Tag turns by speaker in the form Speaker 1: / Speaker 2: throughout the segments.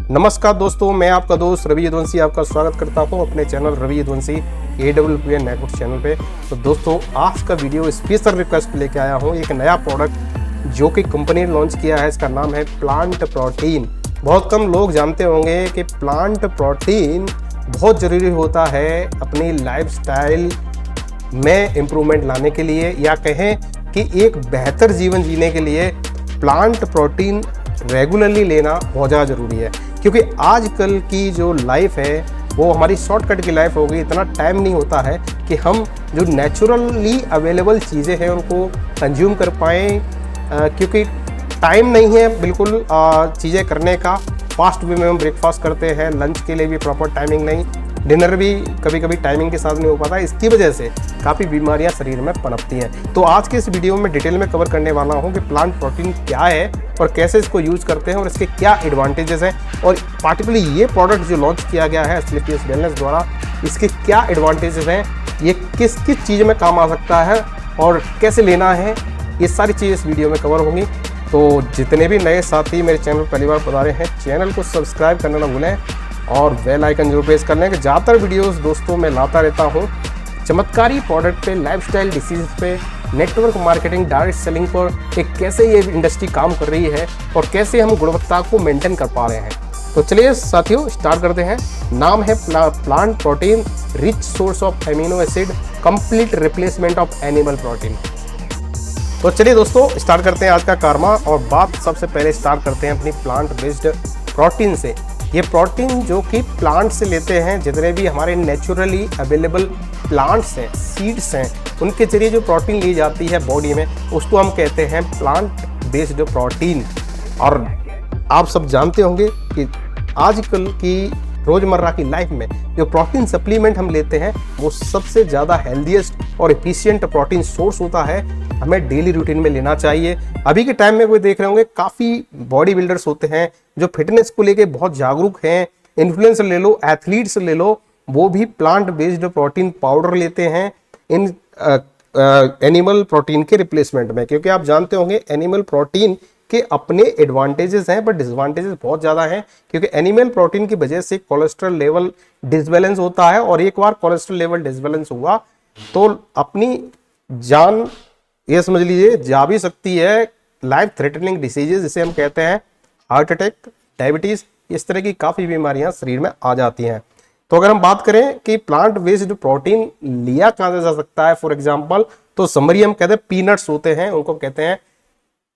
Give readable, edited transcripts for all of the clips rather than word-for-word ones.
Speaker 1: नमस्कार दोस्तों, मैं आपका दोस्त रवि यदुवंशी आपका स्वागत करता हूं अपने channel Ravi Yaduvanshi AWPN network channel पे। तो दोस्तों, आज का वीडियो स्पेशल रिक्वेस्ट लेके आया हूं एक नया प्रोडक्ट जो कि कंपनी ने लॉन्च किया है। इसका नाम है प्लांट प्रोटीन। बहुत कम लोग जानते होंगे कि प्लांट प्रोटीन बहुत ज़रूरी होता है अपनी लाइफस्टाइल में इम्प्रूवमेंट लाने के लिए, या कहें कि एक बेहतर जीवन जीने के लिए प्लांट प्रोटीन रेगुलरली लेना बहुत ज़्यादा ज़रूरी है। क्योंकि आजकल की जो लाइफ है वो हमारी शॉर्टकट की लाइफ हो गई। इतना टाइम नहीं होता है कि हम जो नेचुरली अवेलेबल चीज़ें हैं उनको कंज्यूम कर पाएँ, क्योंकि टाइम नहीं है बिल्कुल चीज़ें करने का। फास्ट वे में हम ब्रेकफास्ट करते हैं, लंच के लिए भी प्रॉपर टाइमिंग नहीं, डिनर भी कभी कभी टाइमिंग के साथ नहीं हो पाता। इसकी वजह से काफ़ी बीमारियां शरीर में पनपती हैं। तो आज के इस वीडियो में डिटेल में कवर करने वाला हूं कि प्लांट प्रोटीन क्या है और कैसे इसको यूज़ करते हैं और इसके क्या एडवांटेजेस हैं, और पार्टिकुलरली ये प्रोडक्ट जो लॉन्च किया गया है स्लीपियस वेलनेस द्वारा, इसके क्या एडवांटेजेस हैं, ये किस किस चीज़ में काम आ सकता है और कैसे लेना है, ये सारी चीज़ें इस वीडियो में कवर होंगी। तो जितने भी नए साथी मेरे चैनल पर पहली बार पधारे हैं, चैनल को सब्सक्राइब करना ना भूलें और बेल आइकन जरूर प्रेस कर लें। कि ज़्यादातर वीडियोस दोस्तों मैं लाता रहता हूँ चमत्कारी प्रोडक्ट पे, लाइफस्टाइल डिसीज पे, नेटवर्क मार्केटिंग, डायरेक्ट सेलिंग पर, कि कैसे ये इंडस्ट्री काम कर रही है और कैसे हम गुणवत्ता को मेंटेन कर पा रहे हैं। तो चलिए साथियों, स्टार्ट करते हैं। नाम है plant protein, rich source of amino acid, complete replacement of animal protein. तो चलिए दोस्तों, स्टार्ट करते हैं आज का कारवा। और बात सबसे पहले स्टार्ट करते हैं अपनी प्लांट बेस्ड प्रोटीन से। ये प्रोटीन जो कि प्लांट से लेते हैं, जितने भी हमारे नेचुरली अवेलेबल प्लांट्स हैं, सीड्स हैं, उनके जरिए जो प्रोटीन ली जाती है बॉडी में, उसको हम कहते हैं प्लांट बेस्ड प्रोटीन। और आप सब जानते होंगे कि आजकल की रोज़मर्रा की लाइफ में जो प्रोटीन सप्लीमेंट हम लेते हैं वो सबसे ज़्यादा हेल्दीएस्ट और एफिशिएंट प्रोटीन सोर्स होता है। हमें डेली रूटीन में लेना चाहिए। अभी के टाइम में कोई देख रहे होंगे, काफ़ी बॉडी बिल्डर्स होते हैं जो फिटनेस को लेके बहुत जागरूक हैं। इन्फ्लुएंसर ले लो, एथलीट्स ले लो, वो भी प्लांट बेस्ड प्रोटीन पाउडर लेते हैं इन एनिमल प्रोटीन के रिप्लेसमेंट में। क्योंकि आप जानते होंगे एनिमल प्रोटीन के अपने एडवांटेजेस हैं, बट डिसएडवांटेजेस बहुत ज़्यादा हैं। क्योंकि एनिमल प्रोटीन की वजह से कोलेस्ट्रॉल लेवल डिसबैलेंस होता है, और एक बार कोलेस्ट्रॉल लेवल डिसबैलेंस हुआ तो अपनी जान, ये समझ लीजिए, जा भी सकती है। लाइफ थ्रेटनिंग डिसीजेज जिसे हम कहते हैं, हार्ट अटैक, डायबिटीज़, इस तरह की काफ़ी बीमारियां शरीर में आ जाती हैं। तो अगर हम बात करें कि प्लांट बेस्ड प्रोटीन लिया कहाँ जा सकता है, फॉर एग्जांपल, तो समरी हम कहते हैं पीनट्स होते हैं, उनको कहते हैं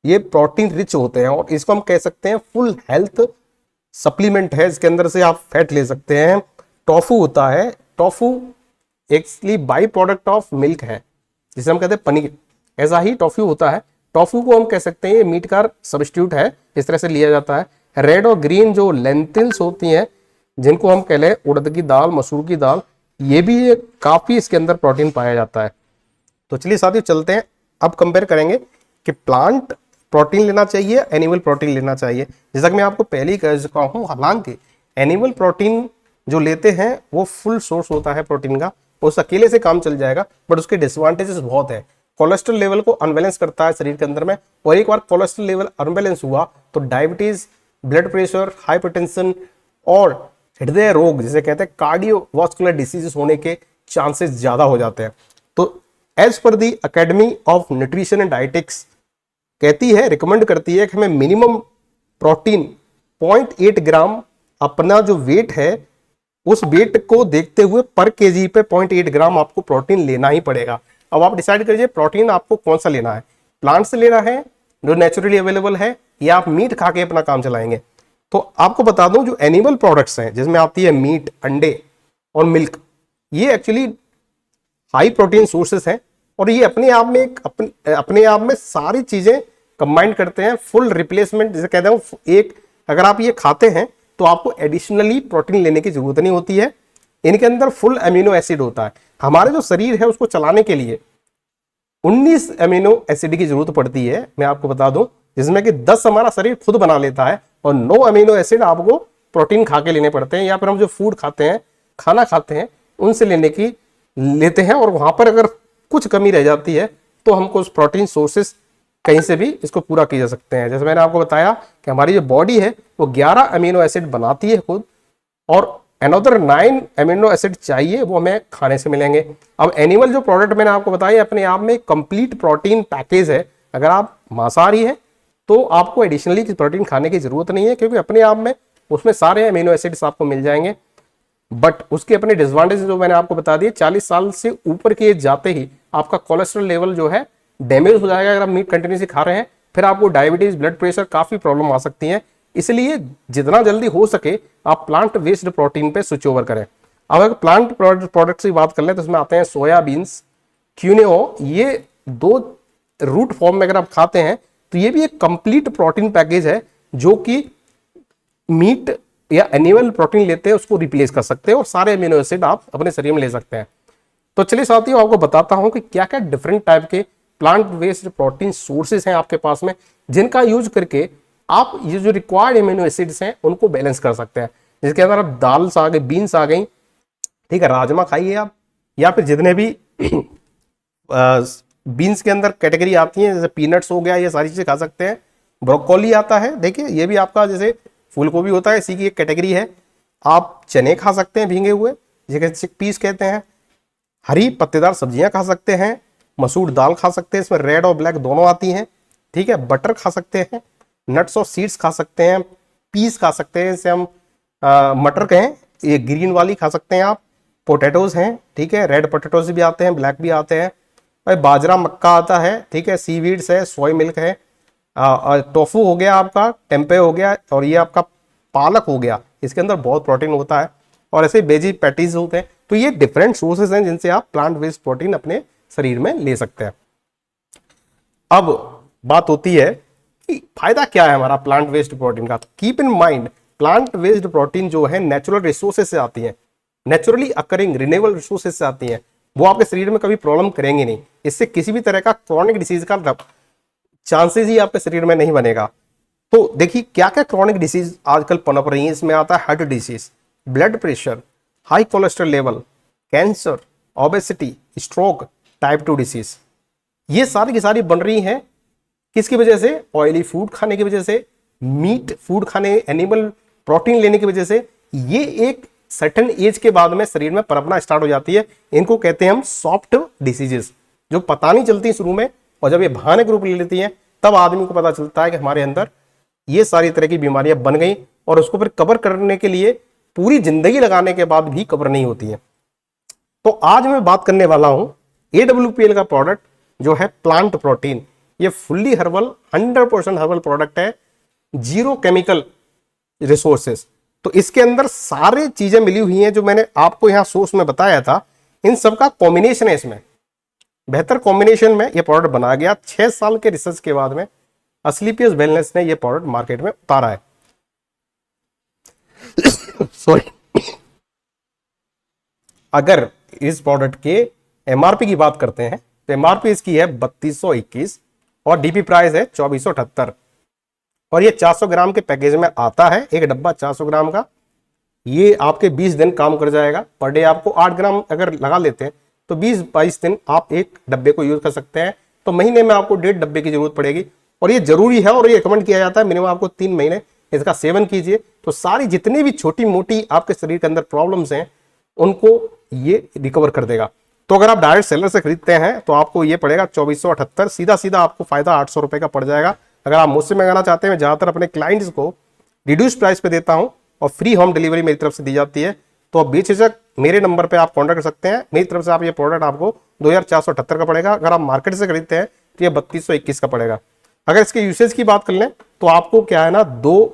Speaker 1: ये प्रोटीन रिच होते हैं, और इसको हम कह सकते हैं फुल हेल्थ सप्लीमेंट है। इसके अंदर से आप फैट ले सकते हैं। टोफू होता है, tofu actually by product of milk है, जिसे हम कहते हैं पनीर। ऐसा ही टोफू होता है। टोफू को हम कह सकते हैं ये मीट का सब्स्टिट्यूट है, इस तरह से लिया जाता है। रेड और ग्रीन जो लेंटिल्स होती हैं, जिनको हम कह लें उड़द की दाल, मसूर की दाल, ये भी काफ़ी इसके अंदर प्रोटीन पाया जाता है। तो चलिए साथियों, चलते हैं, अब कंपेयर करेंगे कि प्लांट प्रोटीन लेना चाहिए, एनिमल प्रोटीन लेना चाहिए। जैसा कि मैं आपको पहले ही कह चुका हूँ, हालांकि एनिमल प्रोटीन जो लेते हैं वो फुल सोर्स होता है प्रोटीन का, उस अकेले से काम चल जाएगा, बट उसके डिसएडवांटेजेस बहुत है। कोलेस्ट्रॉल लेवल को अनबैलेंस करता है शरीर के अंदर में, और एक बार कोलेस्ट्रॉल लेवल अनबैलेंस हुआ तो डायबिटीज, ब्लड प्रेशर, हाइपरटेंशन और हृदय रोग जिसे कहते हैं कार्डियोवास्कुलर डिसीजेस होने के चांसेस ज्यादा हो जाते हैं। तो एज पर the academy of nutrition and dietetics कहती है, रिकमेंड करती है कि हमें मिनिमम प्रोटीन 0.8 ग्राम, अपना जो वेट है उस वेट को देखते हुए पर केजी पे 0.8 ग्राम आपको प्रोटीन लेना ही पड़ेगा। अब आप डिसाइड करिए प्रोटीन आपको कौन सा लेना है, प्लांट से लेना है जो नेचुरली अवेलेबल है, या आप मीट खा के अपना काम चलाएंगे। तो आपको बता दूं, जो एनिमल प्रोडक्ट्स हैं जिसमें आती है मीट, अंडे और मिल्क, ये एक्चुअली हाई प्रोटीन सोर्सेस हैं, और ये अपने आप में अपने आप में सारी चीजें कंबाइन करते हैं। फुल रिप्लेसमेंट जिसे कहते हैं, एक अगर आप ये खाते हैं तो आपको एडिशनली प्रोटीन लेने की जरूरत नहीं होती है। इनके अंदर फुल अमीनो एसिड होता है। हमारे जो शरीर है उसको चलाने के लिए 19 अमीनो एसिड की जरूरत पड़ती है, मैं आपको बता दूं, जिसमें कि 10 हमारा शरीर खुद बना लेता है, और 9 अमीनो एसिड आपको प्रोटीन खा के लेने पड़ते हैं, या फिर हम जो फूड खाते हैं, खाना खाते हैं, उनसे लेते हैं। और वहां पर अगर कुछ कमी रह जाती है तो हमको उस प्रोटीन सोर्सेस कहीं से भी इसको पूरा किया जा सकते हैं। जैसे मैंने आपको बताया कि हमारी जो बॉडी है वो 11 अमीनो एसिड बनाती है खुद, और अनदर 9 अमीनो एसिड चाहिए, वो हमें खाने से मिलेंगे। अब एनिमल जो प्रोडक्ट मैंने आपको बताया अपने आप में कंप्लीट प्रोटीन पैकेज है। अगर आप मांसाहारी है तो आपको एडिशनली प्रोटीन खाने की जरूरत नहीं है, क्योंकि अपने आप में उसमें सारे अमीनो एसिड्स आपको मिल जाएंगे। बट उसके अपने डिसएडवांटेज जो मैंने आपको बता दिए, 40 साल से ऊपर की एज जाते ही आपका कोलेस्ट्रॉल लेवल जो है डैमेज हो जाएगा अगर आप मीट कंटिन्यूसली खा रहे हैं। फिर आपको डायबिटीज, ब्लड प्रेशर, काफी प्रॉब्लम आ सकती है। इसलिए जितना जल्दी हो सके आप प्लांट बेस्ड प्रोटीन पे स्विच ओवर करें। अब अगर प्लांट प्रोडक्ट की बात कर लें तो इसमें आते हैं सोयाबीन्स, क्यूनेओ। ये 2 रूट फॉर्म में अगर आप खाते हैं तो ये भी एक कंप्लीट प्रोटीन पैकेज है, जो कि मीट या एनिमल प्रोटीन लेते हैं उसको रिप्लेस कर सकते हैं, और सारे अमीनो एसिड आप अपने शरीर में ले सकते हैं। तो चलिए साथियों, आपको बताता हूं कि क्या क्या डिफरेंट टाइप के प्लांट बेस्ड प्रोटीन सोर्सेज हैं आपके पास में, जिनका यूज करके आप ये जो रिक्वायर्ड अमीनो एसिड्स हैं उनको बैलेंस कर सकते हैं। जिसके अंदर आप दाल आ गई, बीन्स आ गई, ठीक है, राजमा खाइए आप, या फिर जितने भी बीन्स के अंदर कैटेगरी आती है, जैसे पीनट्स हो गया, ये सारी चीजें खा सकते हैं। ब्रोकोली आता है, देखिए ये भी आपका जैसे फूल गोभी होता है, इसी की एक कैटेगरी है। आप चने खा सकते हैं भींगे हुए, जिसे चिकपीस कहते हैं। हरी पत्तेदार सब्जियां खा सकते हैं, मसूर दाल खा सकते हैं, इसमें रेड और ब्लैक दोनों आती हैं, ठीक है। बटर खा सकते हैं, नट्स और सीड्स खा सकते हैं, पीस खा सकते हैं, इसे हम मटर कहें, ये ग्रीन वाली खा सकते हैं आप। पोटैटोज हैं, ठीक है, रेड पोटैटोज भी आते हैं, ब्लैक भी आते हैं। और बाजरा मक्का आता है, ठीक है, सीवीड्स है, सोय मिल्क है, टोफू हो गया आपका, टेम्पे हो गया, और ये आपका पालक हो गया, इसके अंदर बहुत प्रोटीन होता है। और ऐसे बेजी पैटीज होते हैं। तो ये डिफरेंट सोर्सेज हैं जिनसे आप प्लांट बेस्ड प्रोटीन अपने शरीर में ले सकते हैं। अब बात होती है कि फायदा क्या है हमारा प्लांट बेस्ड प्रोटीन का। Keep in mind, plant based protein जो है नेचुरल रिसोर्सेज से आती है, नेचुरली अकरिंग रिन्यूएबल रिसोर्सेज से आती है। वो आपके शरीर में कभी प्रॉब्लम करेंगे नहीं। इससे किसी भी तरह का क्रॉनिक डिसीज का चांसेस ही आपके शरीर में नहीं बनेगा। तो देखिए क्या क्या क्रॉनिक डिसीज आजकल पनप रही है। इसमें आता है heart disease, blood pressure, high cholesterol level, cancer, obesity, stroke, type 2 disease. ये सारी की सारी बन रही हैं किसकी वजह से? ऑयली फूड खाने की वजह से, मीट फूड खाने, एनिमल प्रोटीन लेने की वजह से। ये एक सर्टेन एज के बाद में शरीर में पनपना स्टार्ट हो जाती है। इनको कहते हैं हम सॉफ्ट डिसीजेस, जो पता नहीं चलती शुरू में, और जब ये भयानक रूप ले लेती हैं तब आदमी को पता चलता है कि हमारे अंदर ये सारी तरह की बीमारियां बन गई, और उसको फिर कवर करने के लिए पूरी जिंदगी लगाने के बाद भी कवर नहीं होती है। तो आज मैं बात करने वाला हूं AWPL का प्रोडक्ट जो है प्लांट प्रोटीन। ये फुल्ली हर्बल, 100% हर्बल प्रोडक्ट है, जीरो केमिकल रिसोर्सेस। तो इसके अंदर सारी चीजें मिली हुई हैं जो मैंने आपको यहां सोर्स में बताया था, इन सब का कॉम्बिनेशन है। इसमें बेहतर कॉम्बिनेशन में ये प्रोडक्ट बनाया गया। 6 साल के रिसर्च के बाद में असलीपियस वेलनेस ने ये प्रोडक्ट मार्केट में उतारा है। सॉरी। अगर इस प्रोडक्ट के MRP की बात करते हैं तो MRP इसकी है 3221 और DP प्राइस है 2478, और ये 400 ग्राम के पैकेज में आता है। एक डब्बा 400 ग्राम का, ये आपके 20 दिन काम कर जाएगा। पर डे आपको 8 ग्राम अगर लगा लेते हैं तो 20-22 दिन आप एक डब्बे को यूज कर सकते हैं। तो महीने में आपको 1.5 डब्बे की जरूरत पड़ेगी, और ये जरूरी है और ये रिकमेंड किया जाता है मिनिमम आपको 3 महीने इसका सेवन कीजिए। तो सारी जितनी भी छोटी मोटी आपके शरीर के अंदर प्रॉब्लम्स हैं उनको ये रिकवर कर देगा। तो अगर आप डायरेक्ट सेलर से खरीदते हैं तो आपको ये पड़ेगा 2478, सीधा सीधा आपको फायदा 800 रुपए का पड़ जाएगा। अगर आप मुझसे मंगाना चाहते हैं, मैं ज्यादातर अपने क्लाइंट्स को रिड्यूस प्राइस पे देता हूं और फ्री होम डिलीवरी मेरी तरफ से दी जाती है। तो आप बेझिझक मेरे नंबर पे आप कॉन्टैक्ट कर सकते हैं। मेरी तरफ से आप ये प्रोडक्ट आपको 2478 का पड़ेगा। अगर आप मार्केट से खरीदते हैं तो ये 3221 का पड़ेगा। अगर इसके यूसेज की बात कर लें तो आपको क्या है ना, 2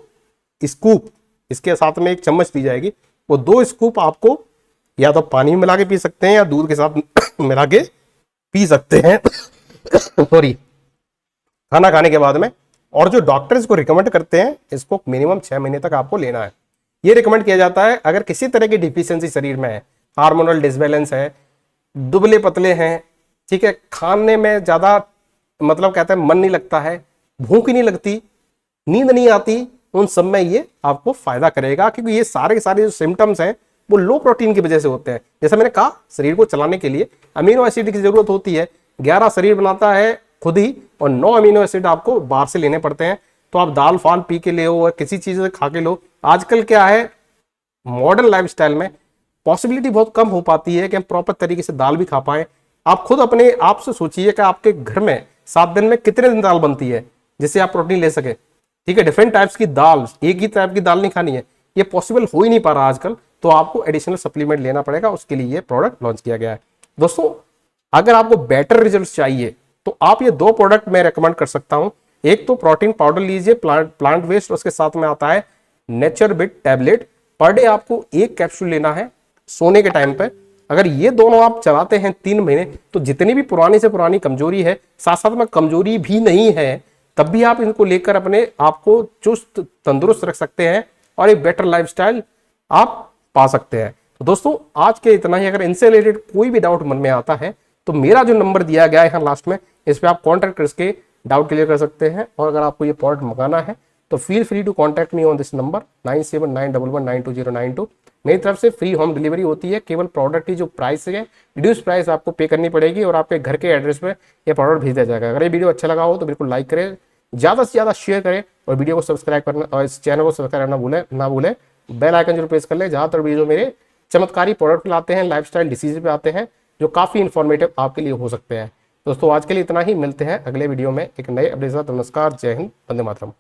Speaker 1: स्कूप इसके साथ में एक चम्मच दी जाएगी। वो 2 स्कूप आपको या तो पानी में मिला के पी सकते हैं या दूध के साथ मिला के पी सकते हैं सॉरी, खाना खाने के बाद में। और जो डॉक्टर इसको रिकमेंड करते हैं, इसको मिनिमम 6 महीने तक आपको लेना है। ये रिकमेंड किया जाता है अगर किसी तरह की डिफिशियंसी शरीर में है, हार्मोनल डिसबैलेंस है, दुबले पतले हैं, ठीक है, खाने में ज्यादा मतलब कहते हैं मन नहीं लगता है, भूख ही नहीं लगती, नींद नहीं आती, उन सब में ये आपको फायदा करेगा। क्योंकि ये सारे के सारे जो सिम्टम्स हैं वो लो प्रोटीन की वजह से होते हैं। जैसा मैंने कहा, शरीर को चलाने के लिए अमीनो एसिड की जरूरत होती है। 11 शरीर बनाता है, खुद ही, और 9 अमीनो एसिड आपको बाहर से लेने पड़ते हैं। तो आप दाल फाल पी के ले और किसी चीज से खा के लो। आजकल क्या है, मॉडर्न लाइफस्टाइल में पॉसिबिलिटी बहुत कम हो पाती है कि हम प्रॉपर तरीके से दाल भी खा पाए। आप खुद अपने आप से सोचिए कि आपके घर में 7 दिन में कितने दिन दाल बनती है जिससे आप प्रोटीन ले सके। ठीक है, डिफरेंट टाइप्स की दाल, एक ही टाइप की दाल नहीं खानी है, ये पॉसिबल हो ही नहीं पा रहा आजकल। तो आपको एडिशनल सप्लीमेंट लेना पड़ेगा, उसके लिए ये प्रोडक्ट लॉन्च किया गया है। दोस्तों, अगर आपको बेटर रिजल्ट चाहिए तो आप ये 2 प्रोडक्ट मैं रेकमेंड कर सकता हूं। एक तो प्रोटीन पाउडर लीजिए प्लांट वेस्ट, उसके साथ में आता है nature bit tablet. Per day आपको 1 कैप्सूल लेना है सोने के टाइम पे। अगर ये दोनों आप चलाते हैं 3 महीने, तो जितनी भी पुरानी से पुरानी कमजोरी है, साथ साथ में कमजोरी भी नहीं है, तब भी आप इनको लेकर अपने आप को चुस्त तंदुरुस्त रख सकते हैं और एक बेटर लाइफस्टाइल आप पा सकते हैं। तो दोस्तों, आज के इतना ही। अगर इनसे रिलेटेड कोई भी डाउट मन में आता है तो मेरा जो नंबर दिया गया है लास्ट में, इस पे आप कॉन्टैक्ट करके डाउट क्लियर कर सकते हैं। और अगर आपको ये प्रोडक्ट मंगाना है तो feel free to contact me on this number 9791192092। मेरी तरफ से फ्री होम डिलीवरी होती है। केवल प्रोडक्ट की जो प्राइस है, रिड्यूस प्राइस आपको पे करनी पड़ेगी और आपके घर के एड्रेस पे ये प्रोडक्ट भेज दिया जाएगा। अगर ये वीडियो अच्छा लगा हो तो बिल्कुल लाइक करें, ज़्यादा से ज़्यादा शेयर करें और वीडियो को सब्सक्राइब करना और इस चैनल को सब्सक्राइब करना ना भूलें। बेल आइकन जरूर प्रेस कर ले। ज़्यादातर वीडियो मेरे चमत्कारी प्रोडक्ट लाते हैं, लाइफस्टाइल डिसीज पे आते हैं, जो काफ़ी इन्फॉर्मेटिव आपके लिए हो सकते हैं। दोस्तों, आज के लिए इतना ही। मिलते हैं अगले वीडियो में एक नए अपडेट के साथ। नमस्कार, जय हिंद, वंदे मातरम।